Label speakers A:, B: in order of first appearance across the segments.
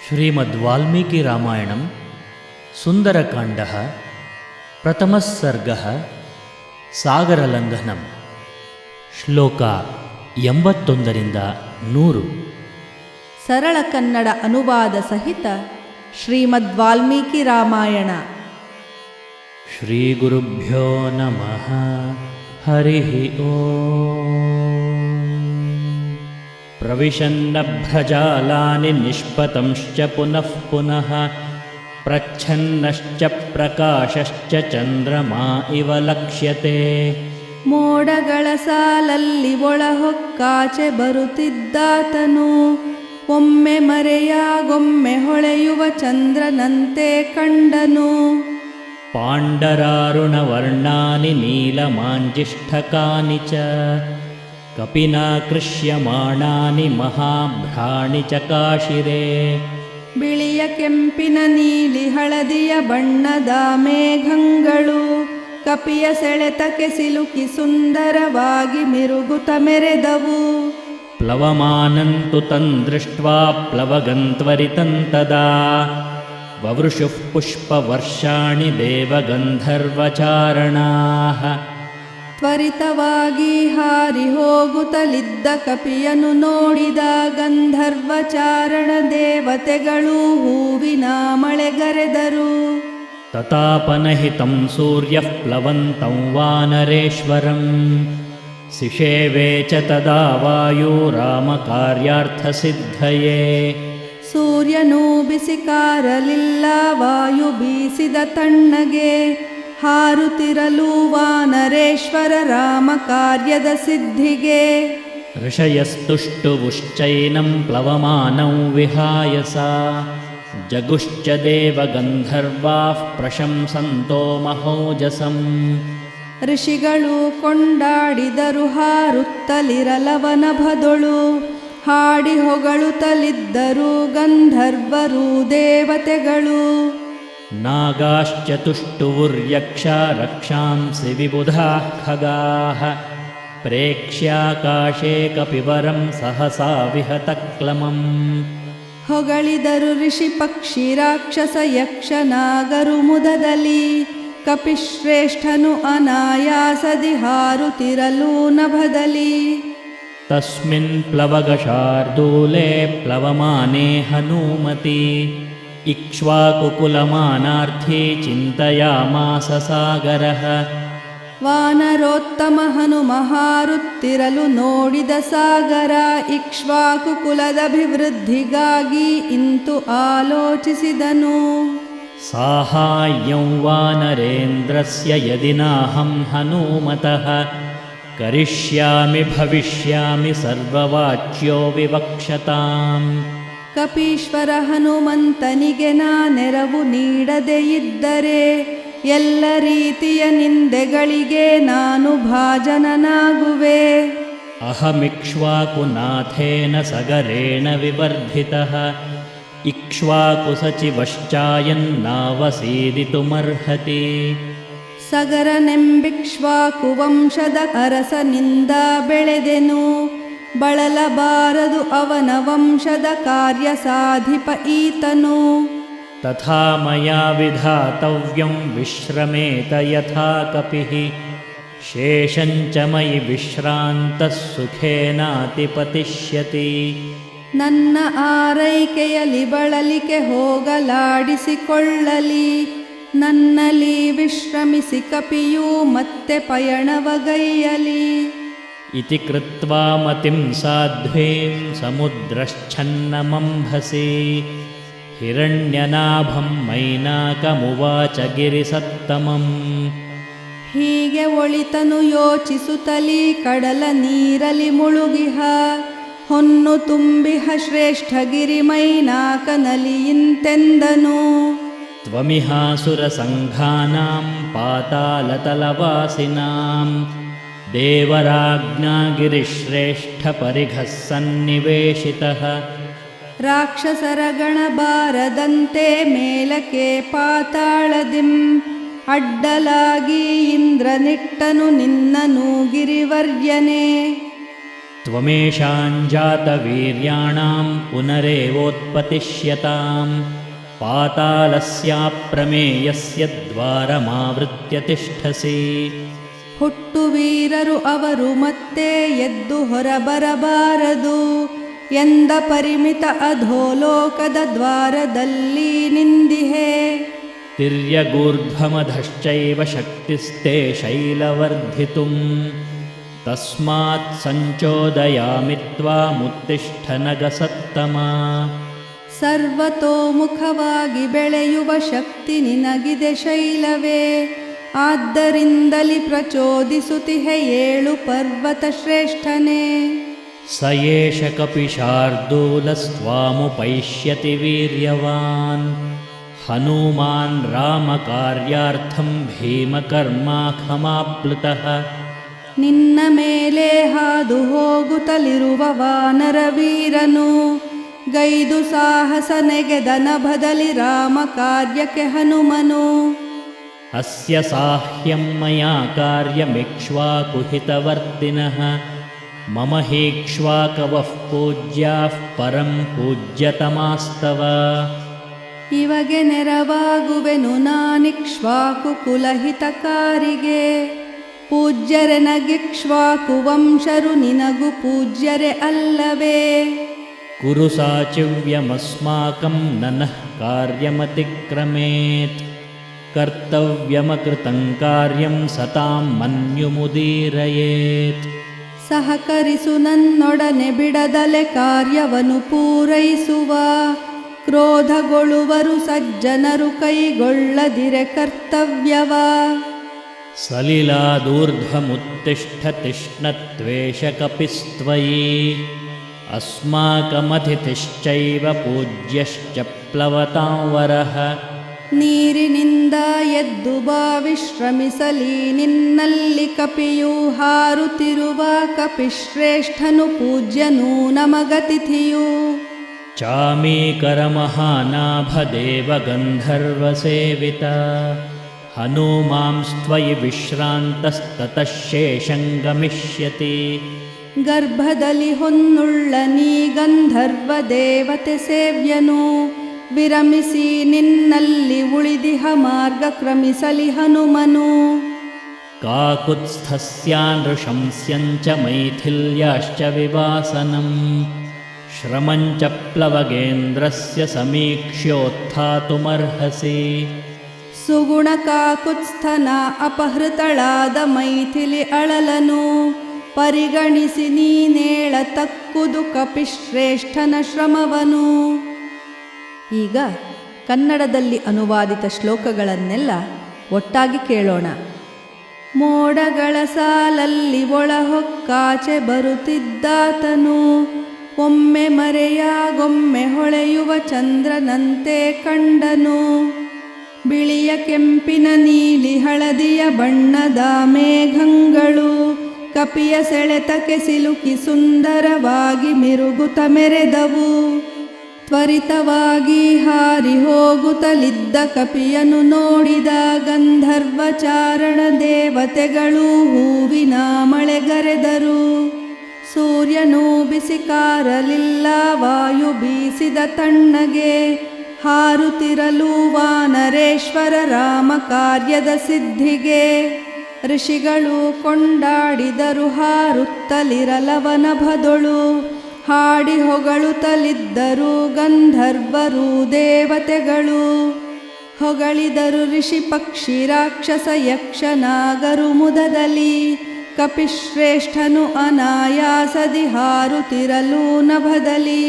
A: श्रीमद्वाल्मीकिरामायणं सुन्दरकाण्डः प्रथमः सर्गः सागरलङ्घनं ಶ್ಲೋಕ 81
B: ಸರಳ ಕನ್ನಡ ಅನುವಾದ ಸಹಿತ ಶ್ರೀಮದ್ ವಾಲ್ಮೀಕಿ ರಾಮಾಯಣ.
A: ಶ್ರೀ ಗುರುಭ್ಯೋ ನಮಃ. ಹರಿ ಓಂ. ಪ್ರವಿಶನ್ನಭ್ರಜಾಲಾನಿ ನಿಷ್ಪತಂಶ್ಚ ಪುನಃ ಪುನಃ ಪ್ರಚ್ಛನ್ನಶ್ಚ ಪ್ರಕಾಶಶ್ಚ ಚಂದ್ರಮಾ ಇವ ಲಕ್ಷ್ಯತೆ.
B: ಮೋಡಗಳ ಸಾಲಲ್ಲಿ ಒಳಹೊಕ್ಕಾಚೆ ಬರುತ್ತಿದ್ದಾತನು, ಒಮ್ಮೆ ಮರೆಯಾಗೊಮ್ಮೆ ಹೊಳೆಯುವ ಚಂದ್ರನಂತೆ ಕಂಡನು.
A: ಪಾಂಡರಾರುಣವರ್ಣಾನಿ ನೀಲಮಾಂಜಿಷ್ಠಕಾನಿ ಚ ಕಪಿನಾ ಕೃಷ್ಯಮಾಣಾನಿ ಮಹಾಭ್ರಾಣಿ ಚಕಾಶಿರೆ.
B: ಬಿಳಿಯ ಕೆಂಪಿನ ನೀಲಿ ಹಳದಿಯ ಬಣ್ಣದ ಮೇಘಗಳು ಕಪಿಯ ಸೆಳೆತಕ್ಕೆ ಸಿಲುಕಿ ಸುಂದರವಾಗಿ ಮಿರುಗುತ ಮೆರೆದವು.
A: ಪ್ಲವಮಾನಂತು ತನ್ದೃಷ್ಟ್ವಾ ಪ್ಲವಗಂತ್ವರಿತಂ ತದಾ ವವೃಷುಃ ಪುಷ್ಪವರ್ಷಾಣಿ ದೇವಗಂಧರ್ವಚಾರಣಾಃ.
B: ತ್ವರಿತವಾಗಿ ಹಾರಿ ಹೋಗುತ್ತಲಿದ್ದ ಕಪಿಯನು ನೋಡಿದ ಗಂಧರ್ವಚಾರಣ ದೇವತೆಗಳು ಹೂವಿನ ಮಳೆಗರೆದರು.
A: ತತಾಪನಹಿತಂ ಸೂರ್ಯಃ ಪ್ಲವಂತಂ ವಾನರೇಶ್ವರಂ ಸಿಷೇವೆ ಚ ತದಾ ವಾಯು ರಾಮಕಾರ್ಯಾರ್ಥಸಿದ್ಧಯೇ.
B: ಸೂರ್ಯನು ಬಿಸಿ ಕಾರಲಿಲ್ಲ, ವಾಯು ಬೀಸಿದ ತಣ್ಣಗೆ, ಹಾರುತ್ತಿರಲು ವಾನರೇಶ್ವರ ರಾಮ ಕಾರ್ಯದ ಸಿದ್ಧಿಗೆ.
A: ಋಷಯಸ್ತುಷ್ಟುವುಶ್ಚೈನಂ ಪ್ಲವಮಾನಂ ವಿಹಾಯಸ ಜಗುಶ್ಚ ದೇವಗಂಧರ್ವಾಃ ಪ್ರಶಂಸಂತೋ ಮಹೋಜಸಂ.
B: ಋಷಿಗಳು ಕೊಂಡಾಡಿದರು ಹಾರುತ್ತಲಿರಲವನ ಭದೊಳು, ಹಾಡಿ ಹೊಗಳುತ್ತಲಿದ್ದರು ಗಂಧರ್ವರು ದೇವತೆಗಳು.
A: ನಾಗಾಶ್ಚತುಷ್ಟುವುರ್ಯಕ್ಷ ರಕ್ಷಾಂಸಿ ವಿಬುಧಾಃ ಖಗಾಃ ಪ್ರೇಕ್ಷ್ಯಾಕಾಶೇ ಕಪಿವರಂ ಸಹಸಾ ವಿಹತಕ್ಲಮಂ.
B: ಹೊಗಳಿದರು ಋಷಿ ಪಕ್ಷಿ ರಾಕ್ಷಸ ಯಕ್ಷ ನಾಗರು ಮುದದಲ್ಲಿ, ಕಪಿಶ್ರೇಷ್ಠನು ಅನಾಯಾಸದಿ ಹಾರುತ್ತಿರಲು ನಭದಲ್ಲಿ.
A: ತಸ್ಮಿನ್ ಪ್ಲವಗಶಾರ್ದೂಲೆ ಪ್ಲವಮಾನೆ ಹನೂಮತಿ ಇಕ್ಷ್ವಾಕುಕುಲಮಾನಾರ್ಥಿ ಚಿಂತಯಾಮಾಸ ಸಾಗರಃ.
B: ವಾನರೋತ್ತಮ ಹನುಮ ಹಾರುತ್ತಿರಲು ನೋಡಿದ ಸಾಗರ, ಇಕ್ಷ್ವಾಕು ಕುಲದಭಿವೃದ್ಧಿಗಾಗಿ ಇಂತು ಆಲೋಚಿಸಿದನು.
A: ಸಾಹಾಯ್ಯಂ ವಾನರೇಂದ್ರಸ್ಯ ಯದಿ ನಾಹಂ ಹನೂಮತಃ ಕರಿಷ್ಯಾಮಿ ಭವಿಷ್ಯಾಮಿ ಸರ್ವವಾಚ್ಯೋ ವಿವಕ್ಷತಾಂ.
B: ಕಪೀಶ್ವರ ಹನುಮಂತನಿಗೆ ನಾ ನೆರವು ನೀಡದೆ ಇದ್ದರೆ ಎಲ್ಲ ರೀತಿಯ ನಿಂದೆಗಳಿಗೆ ನಾನು ಭಾಜನನಾಗುವೆ.
A: ಅಹಮಿಕ್ಷ್ವಾಕುನಾಥೇನ ಸಗರೇಣ ವಿವರ್ಧಿತಃ ಇಕ್ಷ್ವಾಕು ಸಚಿವಶ್ಚಾಯನ್ನಾವಸೀದಿತುಮರ್ಹತಿ.
B: ಸಗರನೆಂಬಿಕ್ಷ್ವಾಕು ವಂಶದ ಅರಸನಿಂದ ಬೆಳೆದೆನು, ಬಳಲಬಾರದು ಅವನ ವಂಶದ ಕಾರ್ಯ ಸಾಧಿಪ ಈತನು.
A: ತಥಾ ಮಯಾ ವಿಧಾತವ್ಯಂ ವಿಶ್ರಮೇತ ಯಥಾ ಕಪಿಃ ಶೇಷಂಚ ಮಯಿ ವಿಶ್ರಾಂತಃ ಸುಖೇನಾತಿಪತಿಷ್ಯತಿ.
B: ನನ್ನ ಆರೈಕೆಯಲ್ಲಿ ಬಳಲಿಕೆ ಹೋಗಲಾಡಿಸಿಕೊಳ್ಳಲಿ, ನನ್ನಲ್ಲಿ ವಿಶ್ರಮಿಸಿ ಕಪಿಯೂ ಮತ್ತೆ ಪಯಣವಗೈಯಲಿ.
A: ಇತಿ ಕೃತ್ವಾ ಮತಿಂ ಸಾಧ್ವೀಂ ಸಮುದ್ರಶ್ಛನ್ನಮಂಭಸಿ ಹಿರಣ್ಯನಾಭಂ ಮೈನಾಕಮುವಾಚ ಗಿರಿಸತ್ತಮಂ.
B: ಹೀಗೆ ಒಳಿತನು ಯೋಚಿಸುತ್ತಲಿ ಕಡಲ ನೀರಲಿ ಮುಳುಗಿಹ, ಹೊನ್ನು ತುಂಬಿಹ ಶ್ರೇಷ್ಠ ಗಿರಿಮೈನಾಕನಲಿ ಇಂತೆಂದನು.
A: ತ್ವಮಿಹಾಸುರ ಸಂಘಾನಾಂ ಪಾತಾಲತಲವಾಸಿನಾಂ ದೇವರಾಜ್ಞಾ ಗಿರಿಶ್ರೇಷ್ಠ ಪರಿಘಃ ಸನ್ನಿವೇಶಿತಃ.
B: ರಾಕ್ಷಸರ ಗಣ ಬಾರದಂತೆ ಮೇಲಕ್ಕೆ ಪಾತಾಳದಿಂ, ಅಡ್ಡಲಾಗಿ ಇಂದ್ರನಿಟ್ಟನು ನಿನ್ನನು ಗಿರಿವರ್ಯನೇ.
A: ತ್ವಮೇಷಾಂಜಾತವೀರ್ಯಾಣಾಂ ಪುನರೇವೋತ್ಪತಿಷ್ಯತಾಂ ಪಾತಾಳಸ್ಯಾಪ್ರಮೇಯಸ್ಯ ದ್ವಾರಮಾವೃತ್ಯ ತಿಷ್ಠಸಿ.
B: ಹುಟ್ಟು ವೀರರು ಅವರು ಮತ್ತೆ ಎದ್ದು ಹೊರಬರಬಾರದು ಎಂದ ಪರಿಮಿತ ಅಧೋಲೋಕದ ದ್ವಾರದಲ್ಲಿ ನಿಂದಿಹೆ.
A: ತಿರ್ಯಗೂರ್ಧ್ವಮಧಶ್ಚೈವ ಶಕ್ತಿಸ್ತೆ ಶೈಲವರ್ಧಿತುಂ ತಸ್ಮಾತ್ ಸಂಚೋದಯಾಮಿ ತ್ವಾಮುತ್ತಿಷ್ಠ ನಗಸತ್ತಮ.
B: ಸರ್ವತೋಮುಖವಾಗಿ ಬೆಳೆಯುವ ಶಕ್ತಿ ನಿನಗಿದೆ ಶೈಲವೇ, ಆದ್ದರಿಂದಲಿ ಪ್ರಚೋದಿಸುತ್ತಿಹೆ ಏಳು ಪರ್ವತ ಶ್ರೇಷ್ಠನೇ.
A: ಸ ಏಷ ಕಪಿಶಾರ್ದೂಲಸ್ತ್ವಾಮುಪೈಷ್ಯತಿ ವೀರ್ಯವಾನ್ ಹನುಮಾನ್ ರಾಮಕಾರ್ಯಾರ್ಥಂ ಭೀಮಕರ್ಮಾಖಮಾಪ್ಲುತಃ.
B: ನಿನ್ನ ಮೇಲೆ ಹಾದು ಹೋಗುತ್ತಲಿರುವ ವಾನರ ವೀರನು ಗೈದು ಸಾಹಸ ನೆಗೆದ ನಭದಲ್ಲಿ ರಾಮ ಕಾರ್ಯಕ್ಕೆ ಹನುಮನು.
A: ಅಸ್ಯ ಸಾಹ್ಯಂ ಮಯಾ ಕಾರ್ಯಮಿಕ್ಷ್ವಾಕುಹಿತವರ್ತಿನಃ ಮಮ ಹೀಕ್ಷ್ವಾಕವಃ ಪೂಜ್ಯಾಃ ಪರಂ ಪೂಜ್ಯತಮಾಸ್ತವ.
B: ಇವಗೆ ನೆರವಾಗುವೆನು ನಾನಿಕ್ಷ್ವಾಕು ಕುಲಹಿತಕಾರಿಗೆ, ಪೂಜ್ಯರೆ ನಗಿಕ್ಷ್ವಾಕು ವಂಶರು ನಿನಗು ಪೂಜ್ಯರೆ ಅಲ್ಲವೇ.
A: ಕುರು ಸಾಚಿವ್ಯಮಸ್ಮಾಕಂ ನನಃ ಕಾರ್ಯಮತಿಕ್ರಮೇತ್ ಕರ್ತವ್ಯಮಕೃತಂ ಕಾರ್ಯಂ ಸತಾಂ ಮನ್ಯುಮುದೀರಯೇತ್.
B: ಸಹಕರಿಸು ನನ್ನೊಡನೆ ಬಿಡದಲೆ ಕಾರ್ಯವನ್ನು ಪೂರೈಸುವ, ಕ್ರೋಧಗೊಳ್ಳುವರು ಸಜ್ಜನರು ಕೈಗೊಳ್ಳದಿರೆ ಕರ್ತವ್ಯವ.
A: ಸಲಿಲಾದೂರ್ಧ್ವಮುತ್ತಿಷ್ಠ ತಿಷ್ಣತ್ವೇಷ ಕಪಿಸ್ತ್ವಯಿ ಅಸ್ಮಾಕಮತಿಥಿಶ್ಚೈವ ಪೂಜ್ಯಶ್ಚ ಪ್ಲವತಾಂ ವರಃ.
B: ನೀರಿನಿಂದ ಎದ್ದು ಬಾ ವಿಶ್ರಮಿಸಲಿ ನಿನ್ನಲ್ಲಿ ಕಪಿಯು, ಹಾರುತ್ತಿರುವ ಕಪಿಶ್ರೇಷ್ಠನು ಪೂಜ್ಯನು ನಮಗತಿಥಿಯು.
A: ಚಾಮೀಕರಮಹಾನಾಭದೇವ ಗಂಧರ್ವಸೇವಿತ ಹನುಮಾಂಸ್ತ್ವಯಿ ವಿಶ್ರಾಂತಸ್ತತಃ ಶೇಷಂ ಗಮಿಷ್ಯತಿ.
B: ಗರ್ಭದಲ್ಲಿ ಹೊನ್ನುಳ್ಳ ನೀ ಗಂಧರ್ವ ದೇವತೆ ಸೇವ್ಯನು, ವಿರಮಿಸಿ ನಿನ್ನಲ್ಲಿ ಉಳಿದಿಹ ಮಾರ್ಗ ಕ್ರಮಿಸಲಿ ಹನುಮನು.
A: ಕಾಕುತ್ಸ್ಥಸ್ಯಾನೃಶಂಸ್ಯಂಚ ಮೈಥಿಲ್ಯಾಶ್ಚ ವಿವಾಸನಂ ಶ್ರಮಂಚ ಪ್ಲವಗೇಂದ್ರಸ್ಯ ಸಮೀಕ್ಷ್ಯೋತ್ಥಾತುಮರ್ಹಸಿ.
B: ಸುಗುಣ ಕಾಕುತ್ಸ್ಥನ ಅಪಹೃತಳಾದ ಮೈಥಿಲಿ ಅಳಲನು, ಪರಿಗಣಿಸಿ ನೀನೇಳ ತಕ್ಕುದು ಕಪಿಶ್ರೇಷ್ಠನ ಶ್ರಮವನು. ಈಗ ಕನ್ನಡದಲ್ಲಿ ಅನುವಾದಿತ ಶ್ಲೋಕಗಳನ್ನೆಲ್ಲ ಒಟ್ಟಾಗಿ ಕೇಳೋಣ. ಮೋಡಗಳ ಸಾಲಲ್ಲಿ ಒಳಹೊಕ್ಕಾಚೆ ಬರುತ್ತಿದ್ದಾತನು, ಒಮ್ಮೆ ಮರೆಯಾಗೊಮ್ಮೆ ಹೊಳೆಯುವ ಚಂದ್ರನಂತೆ ಕಂಡನು. ಬಿಳಿಯ ಕೆಂಪಿನ ನೀಲಿ ಹಳದಿಯ ಬಣ್ಣದ ಮೇಘಗಳು ಕಪಿಯ ಸೆಳೆತಕ್ಕೆ ಸಿಲುಕಿ ಸುಂದರವಾಗಿ ಮಿರುಗುತ್ತ ಮೆರೆದವು. ತ್ವರಿತವಾಗಿ ಹಾರಿ ಹೋಗುತ್ತಲಿದ್ದ ಕಪಿಯನು ನೋಡಿದ ಗಂಧರ್ವಚಾರಣ ದೇವತೆಗಳು ಹೂವಿನ ಮಳೆಗರೆದರು. ಸೂರ್ಯನು ಬಿಸಿ ಕಾರಲಿಲ್ಲ, ವಾಯು ಬೀಸಿದ ತಣ್ಣಗೆ, ಹಾರುತ್ತಿರಲು ವಾನರೇಶ್ವರ ರಾಮ ಕಾರ್ಯದ ಸಿದ್ಧಿಗೆ. ಋಷಿಗಳು ಕೊಂಡಾಡಿದರು ಹಾರುತ್ತಲಿರಲವನ ಭದೊಳು, ಹಾಡಿ ಹೊಗಳುತ್ತಲಿದ್ದರು ಗಂಧರ್ವರು ದೇವತೆಗಳು. ಹೊಗಳಿದರು ಋಷಿ ಪಕ್ಷಿ ರಾಕ್ಷಸ ಯಕ್ಷ ನಾಗರು ಮುದದಲ್ಲಿ, ಕಪಿಶ್ರೇಷ್ಠನು ಅನಾಯಾಸದಿ ಹಾರುತ್ತಿರಲು ನಭದಲ್ಲಿ.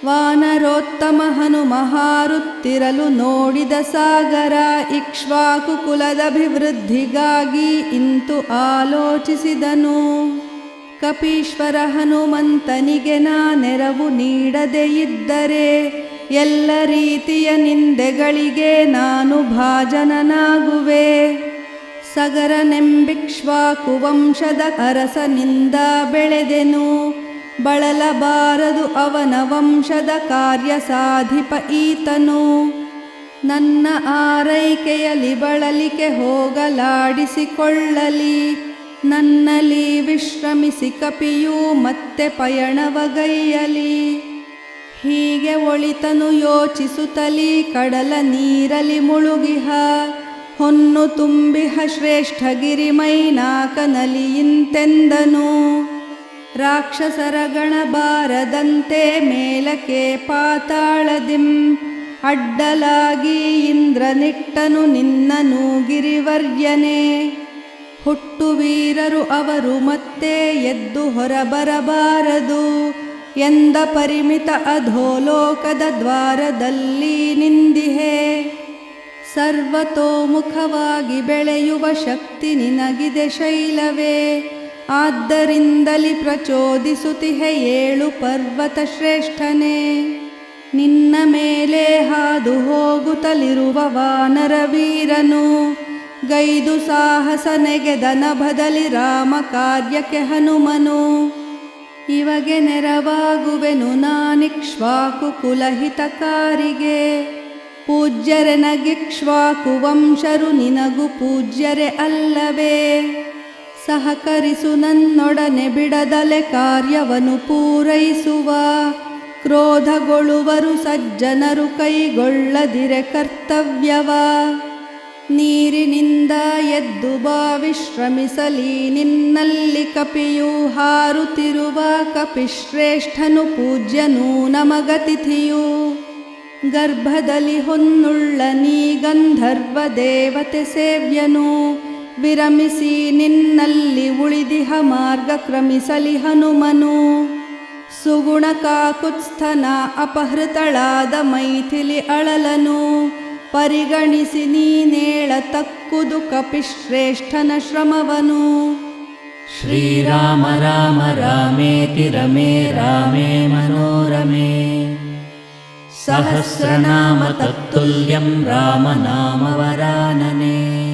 B: ವಾನರೋತ್ತಮ ಹನುಮ ಹಾರುತ್ತಿರಲು ನೋಡಿದ ಸಾಗರ, ಇಕ್ಷ್ವಾಕು ಕುಲದಭಿವೃದ್ಧಿಗಾಗಿ ಇಂತು ಆಲೋಚಿಸಿದನು. ಕಪೀಶ್ವರ ಹನುಮಂತನಿಗೆ ನಾ ನೆರವು ನೀಡದೆ ಇದ್ದರೆ, ಎಲ್ಲ ರೀತಿಯ ನಿಂದೆಗಳಿಗೆ ನಾನು ಭಾಜನನಾಗುವೆ. ಸಗರನೆಂಬಿಕ್ಷ್ವಾಕು ವಂಶದ ಅರಸನಿಂದ ಬೆಳೆದೆನು, ಬಳಲಬಾರದು ಅವನ ವಂಶದ ಕಾರ್ಯ ಸಾಧಿಪ ಈತನು. ನನ್ನ ಆರೈಕೆಯಲ್ಲಿ ಬಳಲಿಕೆ ಹೋಗಲಾಡಿಸಿಕೊಳ್ಳಲಿ, ನನ್ನಲ್ಲಿ ವಿಶ್ರಮಿಸಿ ಕಪಿಯೂ ಮತ್ತೆ ಪಯಣವಗೈಯಲಿ. ಹೀಗೆ ಒಳಿತನು ಯೋಚಿಸುತ್ತಲಿ ಕಡಲ ನೀರಲಿ ಮುಳುಗಿಹ. ಹೊನ್ನು ತುಂಬಿಹ ಶ್ರೇಷ್ಠ ಗಿರಿಮೈನಾಕನಲಿ ಇಂತೆಂದನು. ರಾಕ್ಷಸರ ಗಣ ಬಾರದಂತೆ ಮೇಲಕ್ಕೆ ಪಾತಾಳದಿಂ. ಅಡ್ಡಲಾಗಿ ಇಂದ್ರನಿಟ್ಟನು ನಿನ್ನನು ಗಿರಿವರ್ಯನೇ. ಹುಟ್ಟು ವೀರರು ಅವರು ಮತ್ತೆ ಎದ್ದು ಹೊರಬರಬಾರದು ಎಂದ ಪರಿಮಿತ ಅಧೋಲೋಕದ ದ್ವಾರದಲ್ಲಿ ನಿಂದಿಹೆ. ಸರ್ವತೋಮುಖವಾಗಿ ಬೆಳೆಯುವ ಶಕ್ತಿ ನಿನಗಿದೆ ಶೈಲವೇ. ಆದ್ದರಿಂದಲಿ ಪ್ರಚೋದಿಸುತ್ತಿಹೆ ಏಳು ಪರ್ವತ ಶ್ರೇಷ್ಠನೇ. ನಿನ್ನ ಮೇಲೆ ಹಾದು ಹೋಗುತ್ತಲಿರುವ ವಾನರ ವೀರನು. ಗೈದು ಸಾಹಸ ನೆಗೆದ ನಭದಲ್ಲಿ ರಾಮ ಕಾರ್ಯಕ್ಕೆ ಹನುಮನು. ಇವಗೆ ನೆರವಾಗುವೆನು ನಾನಿಕ್ಷ್ವಾಕು ಕುಲಹಿತಕಾರಿಗೆ. ಪೂಜ್ಯರೆನಗಿಕ್ಷ್ವಾಕು ವಂಶರು ನಿನಗೂ ಪೂಜ್ಯರೆ ಅಲ್ಲವೇ. ಸಹಕರಿಸು ನನ್ನೊಡನೆ ಬಿಡದಲೆ ಕಾರ್ಯವನ್ನು ಪೂರೈಸುವ. ಕ್ರೋಧಗೊಳ್ಳುವರು ಸಜ್ಜನರು ಕೈಗೊಳ್ಳದಿರೆ ಕರ್ತವ್ಯವ. ನೀರಿನಿಂದ ಎದ್ದು ಬಾ ವಿಶ್ರಮಿಸಲಿ ನಿನ್ನಲ್ಲಿ ಕಪಿಯು. ಹಾರುತ್ತಿರುವ ಕಪಿಶ್ರೇಷ್ಠನು ಪೂಜ್ಯನು ನಮಗತಿಥಿಯು. ಗರ್ಭದಲ್ಲಿ ಹೊನ್ನುಳ್ಳ ನೀ ಗಂಧರ್ವ ದೇವತೆ ಸೇವ್ಯನು. ವಿರಮಿಸಿ ನಿನ್ನಲ್ಲಿ ಉಳಿದಿಹ ಮಾರ್ಗ ಕ್ರಮಿಸಲಿ ಹನುಮನು. ಸುಗುಣ ಕಾಕುತ್ಸ್ಥನ ಅಪಹೃತಳಾದ ಮೈಥಿಲಿ ಅಳಲನು. ಪರಿಗಣಿಸಿ ನೀನೇಳ ತಕ್ಕುದು ಕಪಿಶ್ರೇಷ್ಠನ ಶ್ರಮವನು.
A: ಶ್ರೀರಾಮ ರಾಮ ರಾಮೇತಿ ರಮೇ ರಾಮೇ ಮನೋರಮೇ. ಸಹಸ್ರನಾಮ ತತ್ತುಲ್ಯಂ ರಾಮನಾಮ ವರಾನನೆ.